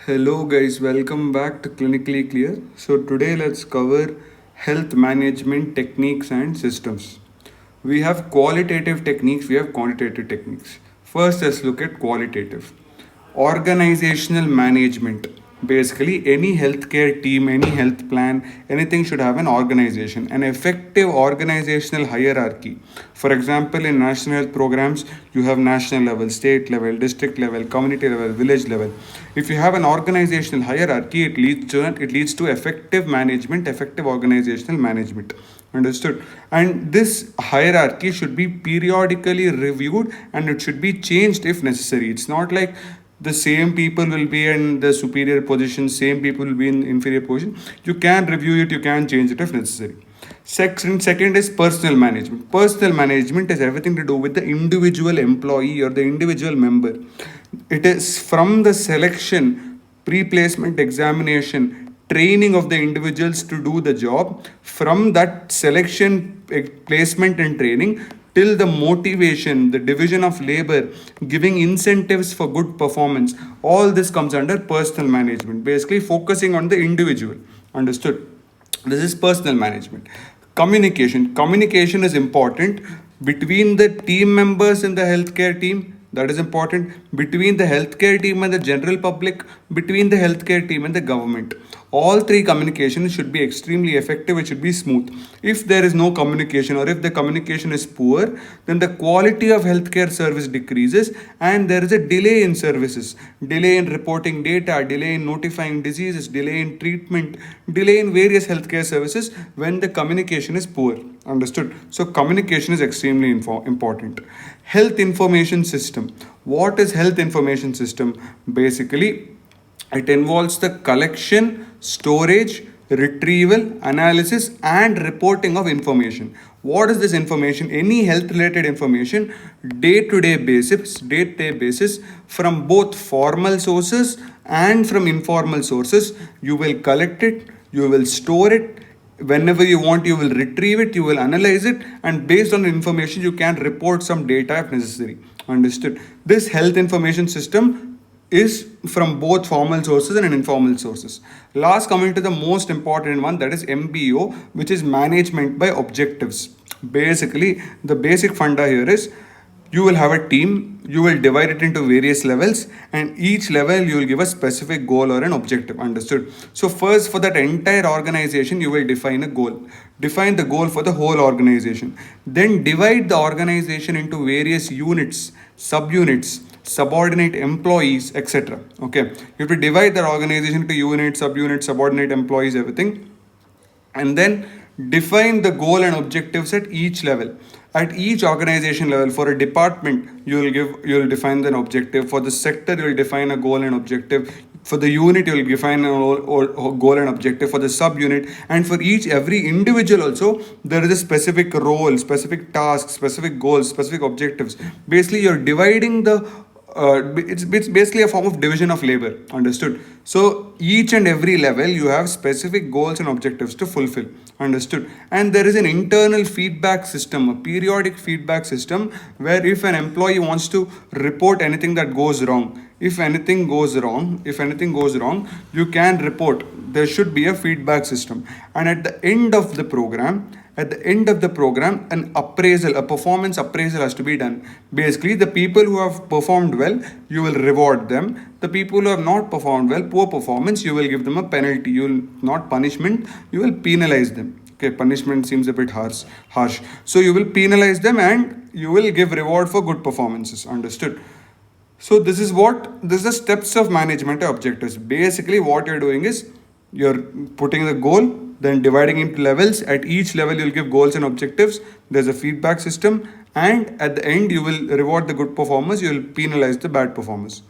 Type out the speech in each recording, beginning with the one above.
Hello guys, welcome back to Clinically Clear. So today let's cover health management techniques and systems. We have qualitative techniques, we have quantitative techniques. First, let's look at qualitative. Organizational management. Basically, any healthcare team, any health plan, anything should have an organization, an effective organizational hierarchy. For example, in national health programs, you have national level, state level, district level, community level, village level. If you have an organizational hierarchy, it leads to effective management, effective organizational management. Understood? And this hierarchy should be periodically reviewed and it should be changed if necessary. It's not like the same people will be in the superior position, same people will be in inferior position. You can review it, you can change it if necessary. Second is personal management. Personal management is everything to do with the individual employee or the individual member. It is from the selection, pre-placement examination, training of the individuals to do the job, from that selection, placement and training till the motivation, the division of labor, giving incentives for good performance. All this comes under personal management, basically focusing on the individual. Understood? This is personal management. Communication is important between the team members in the healthcare team. That is important between the healthcare team and the general public, between the healthcare team and the government. All three communications should be extremely effective, it should be smooth. If there is no communication or if the communication is poor, then the quality of healthcare service decreases and there is a delay in services, delay in reporting data, delay in notifying diseases, delay in treatment, delay in various healthcare services when the communication is poor. Understood? So communication is extremely important. Health information system. What is health information system? Basically, it involves the collection, storage, retrieval, analysis, and reporting of information. What is this information? Any health related information, day-to-day basis, from both formal sources and from informal sources. You will collect it, you will store it. Whenever you want, you will retrieve it, you will analyze it, and based on the information, you can report some data if necessary. Understood? This health information system is from both formal sources and informal sources. Last, coming to the most important one, that is MBO, which is management by objectives. Basically, the basic funda here is you will have a team, you will divide it into various levels, and each level you will give a specific goal or an objective. Understood? So first, for that entire organization, you will define a goal. Define the goal for the whole organization. Then divide the organization into various units, subunits, subordinate employees, etc. Okay, you have to divide the organization into units, subunits, subordinate employees, everything, and then define the goal and objectives at each level. At each organization level, for a department, you will define an objective. For the sector, you will define a goal and objective. For the unit, you will define a goal and objective. For the subunit, and for every individual also, there is a specific role, specific task, specific goals, specific objectives. Basically, you're dividing it's basically a form of division of labor. Understood? So each and every level you have specific goals and objectives to fulfill. Understood? And there is an internal feedback system, a periodic feedback system, where if an employee wants to report anything that goes wrong, if anything goes wrong, you can report. There should be a feedback system. And at the end of the program, an appraisal, a performance appraisal has to be done. Basically, the people who have performed well, you will reward them. The people who have not performed well, poor performance, you will give them a penalty. You will not punishment, you will penalize them. Okay, punishment seems a bit harsh. So you will penalize them and you will give reward for good performances. Understood? So this is the steps of management objectives. Basically, what you're doing is you're putting the goal, then dividing into levels. At each level, you'll give goals and objectives. There's a feedback system, and at the end, you will reward the good performers. You will penalize the bad performers.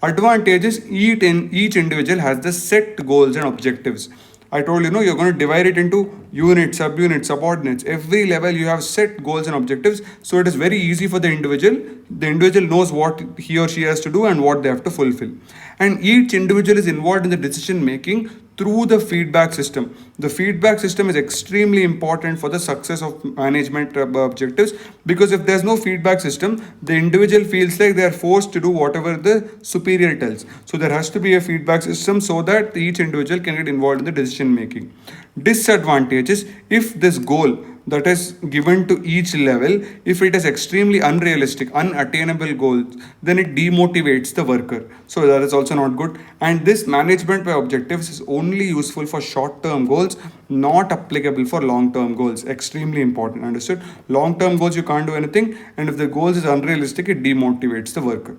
Advantages: each individual has the set goals and objectives. I told you, you're going to divide it into units, subunits, subordinates. Every level you have set goals and objectives, so it is very easy for the individual. The individual knows what he or she has to do and what they have to fulfill. And each individual is involved in the decision making through the feedback system. The feedback system is extremely important for the success of management objectives, because if there's no feedback system, the individual feels like they are forced to do whatever the superior tells. So there has to be a feedback system so that each individual can get involved in the decision making. Disadvantages: if this goal that is given to each level, if it is extremely unrealistic, unattainable goals, then it demotivates the worker. So that is also not good. And this management by objectives is only useful for short-term goals, not applicable for long-term goals. Extremely important. Understood? Long-term goals you can't do anything, and if the goals is unrealistic, it demotivates the worker.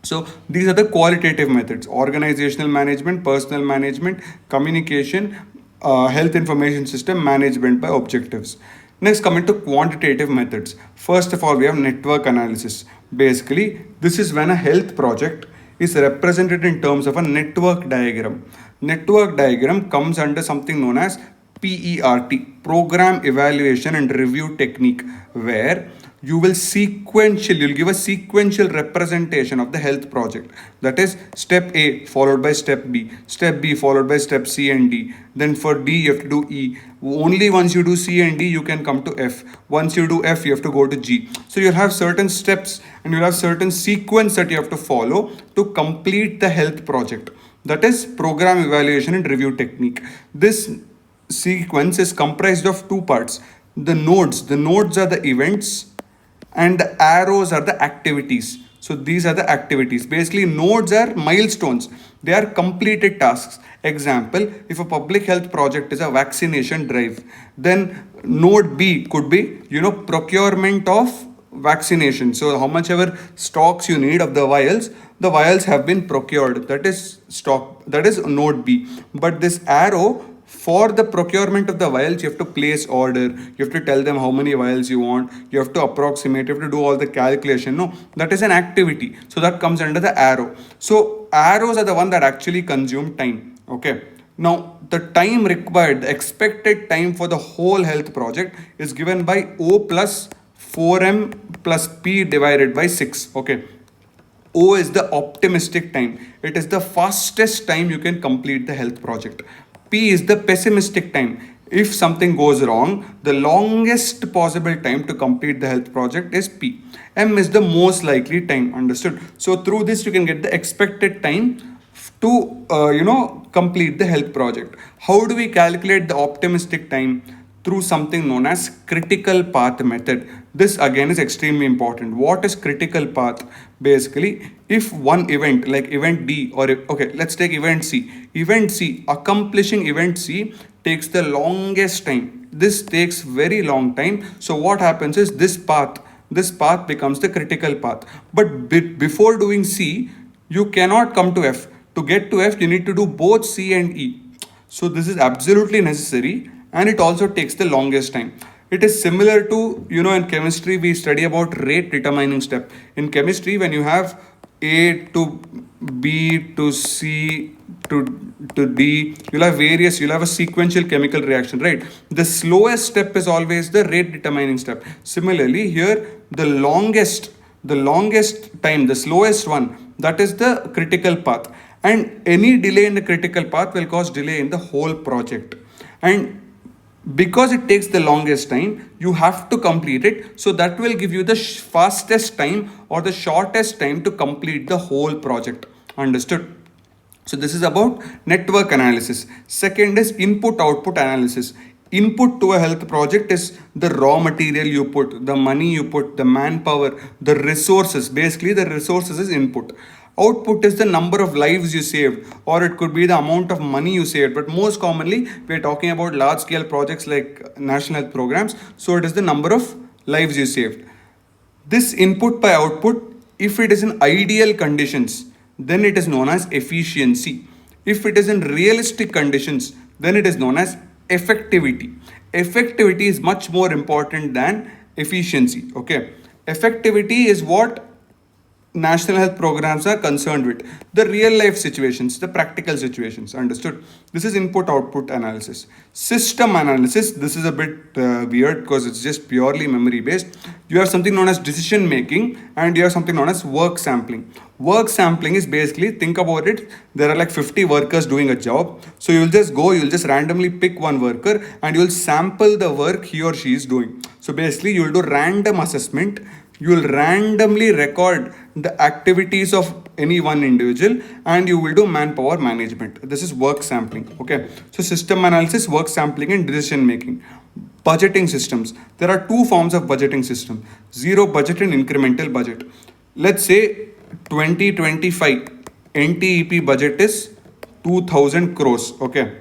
So these are the qualitative methods: organizational management, personal management, communication, health information system, management by objectives. Next, coming to quantitative methods. First of all, we have network analysis. Basically, this is when a health project is represented in terms of a network diagram. Network diagram comes under something known as PERT, Program Evaluation and Review Technique, where you'll give a sequential representation of the health project. That is, step A followed by step B followed by step C and D. Then for D you have to do E. Only once you do C and D you can come to F. Once you do F you have to go to G. So you'll have certain steps and you'll have certain sequence that you have to follow to complete the health project. That is program evaluation and review technique. This sequence is comprised of two parts. The nodes are the events, and the arrows are the activities. So these are the activities. Basically, nodes are milestones. They are completed tasks. Example, if a public health project is a vaccination drive, then node B could be, procurement of vaccination. So how much ever stocks you need of the vials have been procured. That is stock. That is node B. But this arrow, for the procurement of the vials, you have to place order, you have to tell them how many vials you want, you have to approximate, you have to do all the calculation. No, that is an activity. So that comes under the arrow. So arrows are the one that actually consume time. Okay. Now the time required, the expected time for the whole health project is given by O plus 4M plus P divided by 6. Okay. O is the optimistic time. It is the fastest time you can complete the health project. P is the pessimistic time. If something goes wrong, the longest possible time to complete the health project is P. M is the most likely time. Understood? So through this you can get the expected time to complete the health project. How do we calculate the optimistic time? Through something known as critical path method. This again is extremely important. What is critical path? Basically, if one event like event D let's take event C. Event C, accomplishing event C takes the longest time. This takes very long time. So what happens is this path becomes the critical path. But before doing C, you cannot come to F. To get to F, you need to do both C and E. So this is absolutely necessary, and it also takes the longest time. It is similar to, in chemistry, we study about rate determining step. In chemistry, when you have A to B to C to D, you'll have a sequential chemical reaction, right? The slowest step is always the rate determining step. Similarly, here, the longest time, the slowest one, that is the critical path. And any delay in the critical path will cause delay in the whole project. And because it takes the longest time, you have to complete it. So that will give you the fastest time or the shortest time to complete the whole project. Understood? So this is about network analysis. Second is input-output analysis. Input to a health project is the raw material you put, the money you put, the manpower, the resources. Basically, the resources is input. Output is the number of lives you saved, or it could be the amount of money you saved. But most commonly, we're talking about large scale projects like national health programs. So it is the number of lives you saved. This input by output, if it is in ideal conditions, then it is known as efficiency. If it is in realistic conditions, then it is known as effectivity. Effectivity is much more important than efficiency. Okay. Effectivity is what national health programs are concerned with the real life situations, the practical situations. Understood? This is input output analysis. System analysis, this is a bit weird because it's just purely memory based. You have something known as decision making and you have something known as work sampling. Work sampling is basically, think about it, there are like 50 workers doing a job. So you'll just randomly pick one worker and you'll sample the work he or she is doing. So basically you'll do random assessment. You will randomly record the activities of any one individual and you will do manpower management. This is work sampling. Okay. So system analysis, work sampling and decision making. Budgeting systems. There are two forms of budgeting system. Zero budget and incremental budget. Let's say 2025 NTEP budget is 2000 crores. Okay.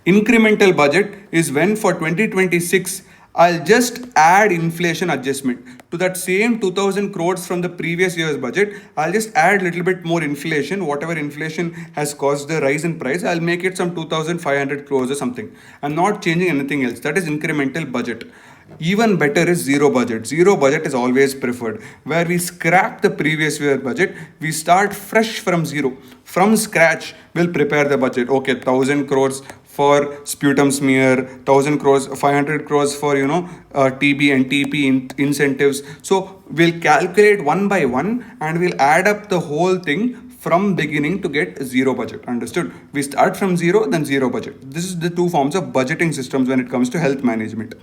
Incremental budget is when for 2026 I'll just add inflation adjustment to that same 2000 crores from the previous year's budget. I'll just add a little bit more inflation. Whatever inflation has caused the rise in price, I'll make it some 2500 crores or something. I'm not changing anything else. That is incremental budget. Even better is zero budget. Zero budget is always preferred, where we scrap the previous year budget, we start fresh from zero. From scratch, we'll prepare the budget. Okay, 1000 crores for sputum smear, 1000 crores, 500 crores for TB and TP incentives. So we'll calculate one by one and we'll add up the whole thing from beginning to get zero budget. Understood? We start from zero, then zero budget. This is the two forms of budgeting systems when it comes to health management.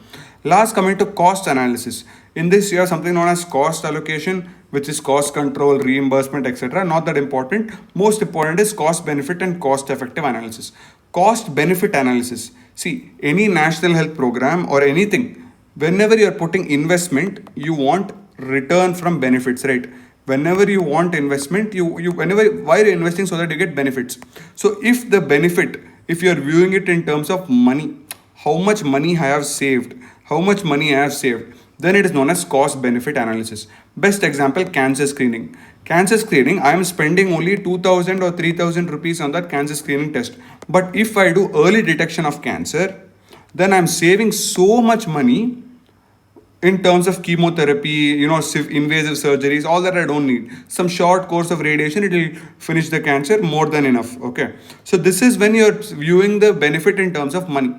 Last, coming to cost analysis. In this, you have something known as cost allocation, which is cost control, reimbursement, etc. Not that important. Most important is cost benefit and cost effective analysis. Cost benefit analysis. See, any national health program or anything, whenever you're putting investment, you want return from benefits, right? Whenever you want investment, why are you investing? So that you get benefits. So if the benefit, if you're viewing it in terms of money, how much money I have saved, then it is known as cost benefit analysis. Best example, cancer screening. Cancer screening, I am spending only 2000 or 3000 rupees on that cancer screening test. But if I do early detection of cancer, then I'm saving so much money in terms of chemotherapy, invasive surgeries, all that I don't need. Some short course of radiation, it will finish the cancer, more than enough. Okay. So this is when you're viewing the benefit in terms of money.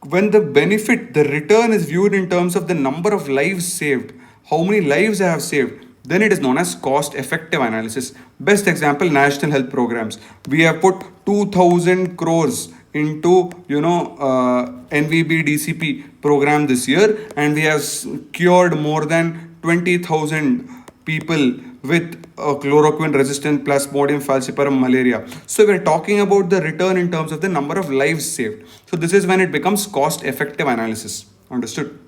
When the benefit, the return is viewed in terms of the number of lives saved, how many lives I have saved, then it is known as cost effective analysis. Best example, national health programs. We have put 2000 crores into NVB DCP program this year, and we have cured more than 20,000 people with chloroquine resistant Plasmodium falciparum malaria. So we're talking about the return in terms of the number of lives saved. So this is when it becomes cost effective analysis. Understood?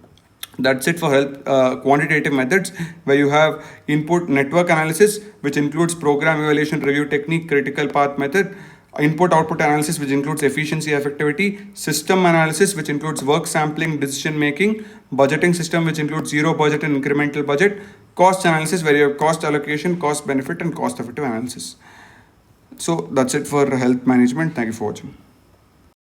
That's it for health quantitative methods, where you have input network analysis, which includes program evaluation review technique, critical path method, input output analysis, which includes efficiency effectivity, system analysis, which includes work sampling, decision making, budgeting system, which includes zero budget and incremental budget, cost analysis, where you have cost allocation, cost benefit and cost effective analysis. So that's it for health management. Thank you for watching.